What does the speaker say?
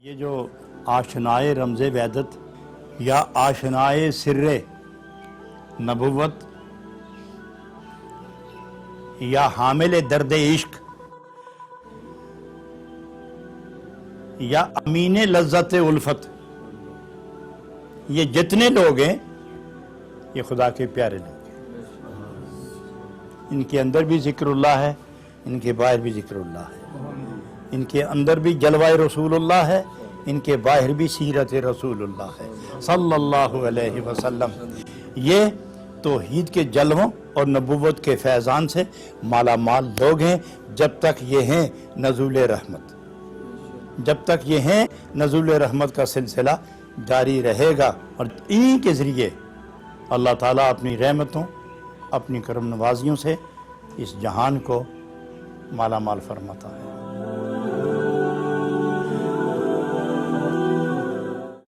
یہ جو آشنائے رمز وحدت یا آشنائے سر نبوت یا حامل درد عشق یا امین لذت الفت، یہ جتنے لوگ ہیں یہ خدا کے پیارے لوگ ہیں۔ ان کے اندر بھی ذکر اللہ ہے، ان کے باہر بھی ذکر اللہ ہے، ان کے اندر بھی جلوہ رسول اللہ ہے، ان کے باہر بھی سیرت رسول اللہ ہے صلی اللہ علیہ وسلم۔ یہ توحید کے جلووں اور نبوت کے فیضان سے مالا مال لوگ ہیں جب تک یہ ہیں نزول رحمت، جب تک یہ ہیں نزول رحمت کا سلسلہ جاری رہے گا، اور انہی کے ذریعے اللہ تعالیٰ اپنی رحمتوں اپنی کرم نوازیوں سے اس جہان کو مالا مال فرماتا ہے۔